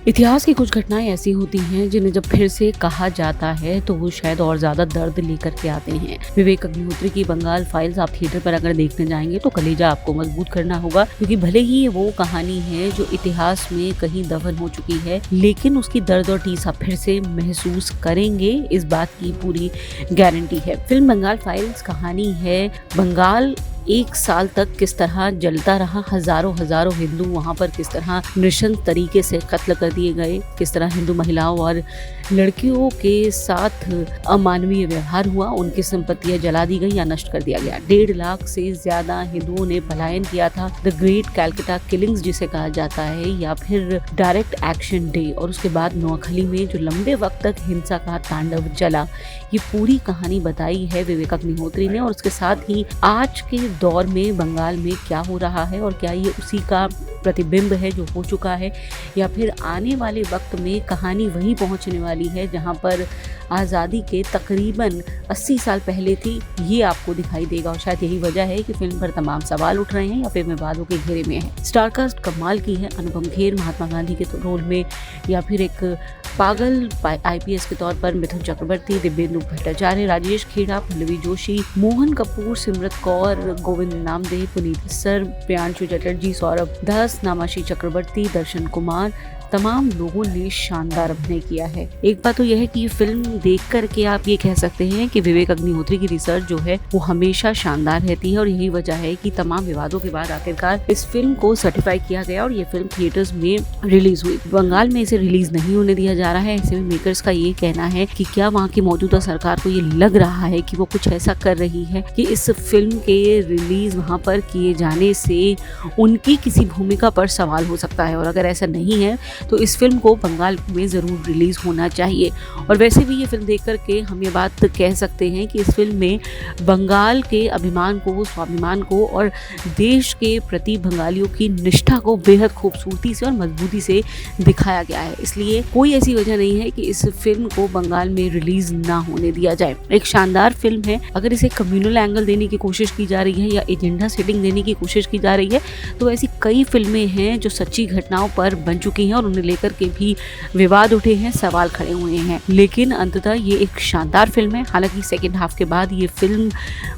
इतिहास की कुछ घटनाएं ऐसी होती हैं जिन्हें जब फिर से कहा जाता है तो वो शायद और ज्यादा दर्द लेकर के आते हैं। विवेक अग्निहोत्री की बंगाल फाइल्स आप थिएटर पर अगर देखने जाएंगे तो कलेजा आपको मजबूत करना होगा, क्योंकि भले ही ये वो कहानी है जो इतिहास में कहीं दफन हो चुकी है, लेकिन उसकी दर्द और टीस आप फिर से महसूस करेंगे, इस बात की पूरी गारंटी है। फिल्म बंगाल फाइल्स कहानी है बंगाल एक साल तक किस तरह जलता रहा, हजारों हिंदू वहां पर किस तरह नृशंस तरीके से कत्ल कर दिए गए, किस तरह हिंदू महिलाओं और लड़कियों के साथ अमानवीय व्यवहार हुआ, उनकी संपत्तियां जला दी गई या नष्ट कर दिया गया। 1.5 लाख से ज्यादा हिंदुओं ने पलायन किया था। द ग्रेट कैलकाटा किलिंग्स जिसे कहा जाता है, या फिर डायरेक्ट एक्शन डे, और उसके बाद नोआखली में जो लंबे वक्त तक हिंसा का तांडव चला, ये पूरी कहानी बताई है विवेक अग्निहोत्री ने। और उसके साथ ही आज के दौर में बंगाल में क्या हो रहा है और क्या ये उसी का प्रतिबिंब है जो हो चुका है, या फिर आने वाले वक्त में कहानी वहीं पहुंचने वाली है जहां पर आज़ादी के तकरीबन 80 साल पहले थी, ये आपको दिखाई देगा। और शायद यही वजह है कि फिल्म पर तमाम सवाल उठ रहे हैं या फिर विवादों के घेरे में है। स्टारकास्ट कमाल की है। अनुपम खेर महात्मा गांधी के रोल में, या फिर एक पागल IPS के तौर पर मिथुन चक्रवर्ती, दिव्येंदु भट्टाचार्य, राजेश खेड़ा, पल्लवी जोशी, मोहन कपूर, सिमरत कौर, गोविंद नामदेव, पुनीत सर, प्रियांशु चटर्जी, सौरभ दास, नामाशी चक्रवर्ती, दर्शन कुमार, तमाम लोगों ने शानदार अभिनय किया है। एक बात तो यह है कि ये फिल्म देख करके आप ये कह सकते हैं कि विवेक अग्निहोत्री की रिसर्च जो है वो हमेशा शानदार रहती है, और यही वजह है कि तमाम विवादों के बाद आखिरकार इस फिल्म को सर्टिफाई किया गया और ये फिल्म थिएटर्स में रिलीज हुई। बंगाल में इसे रिलीज नहीं होने दिया जा रहा है। ऐसे में मेकर्स का ये कहना है कि क्या वहाँ की मौजूदा सरकार को ये लग रहा है कि वो कुछ ऐसा कर रही है कि इस फिल्म के रिलीज वहाँ पर किए जाने से उनकी किसी भूमिका पर सवाल हो सकता है, और अगर ऐसा नहीं है तो इस फिल्म को बंगाल में ज़रूर रिलीज़ होना चाहिए। और वैसे भी ये फिल्म देख करके हम ये बात कह सकते हैं कि इस फिल्म में बंगाल के अभिमान को, स्वाभिमान को और देश के प्रति बंगालियों की निष्ठा को बेहद खूबसूरती से और मजबूती से दिखाया गया है। इसलिए कोई ऐसी वजह नहीं है कि इस फिल्म को बंगाल में रिलीज़ ना होने दिया जाए। एक शानदार फिल्म है। अगर इसे कम्युनल एंगल देने की कोशिश की जा रही है या एजेंडा सेटिंग देने की कोशिश की जा रही है, तो ऐसी कई फिल्में हैं जो सच्ची घटनाओं पर बन चुकी हैं और उन्हें लेकर के भी विवाद उठे हैं, सवाल खड़े हुए हैं, लेकिन अंततः ये एक शानदार फिल्म है। हालांकि सेकेंड हाफ के बाद ये फिल्म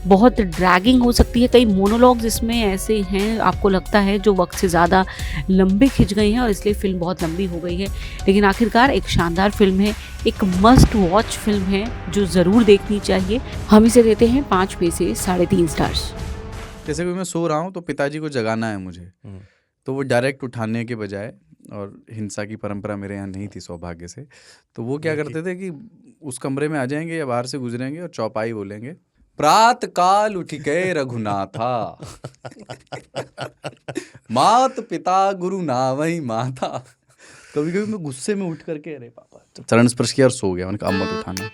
बहुत ड्रैगिंग हो सकती है। कई मोनोलॉग्स इसमें ऐसे हैं, आपको लगता है जो वक्त से ज़्यादा लंबे खिंच गए हैं और इसलिए फिल्म बहुत लंबी हो गई है, लेकिन आखिरकार एक शानदार फिल्म है, एक मस्ट वॉच फिल्म है जो ज़रूर देखनी चाहिए। हम इसे देते हैं 5 में से 3.5 स्टार्स। जैसे कि मैं सो रहा हूँ तो पिताजी को जगाना है मुझे, तो वो डायरेक्ट उठाने के बजाय, और हिंसा की परंपरा मेरे यहाँ नहीं थी सौभाग्य से, तो वो क्या करते थे कि उस कमरे में आ जाएंगे या बाहर से गुजरेंगे और चौपाई बोलेंगे, प्रात काल उठ गए रघुनाथा मात पिता गुरु नावई माता। कभी कभी मैं गुस्से में उठ करके अरे पापा, चरण स्पर्श किया और सो गया। मैंने कहा अब मत उठाना।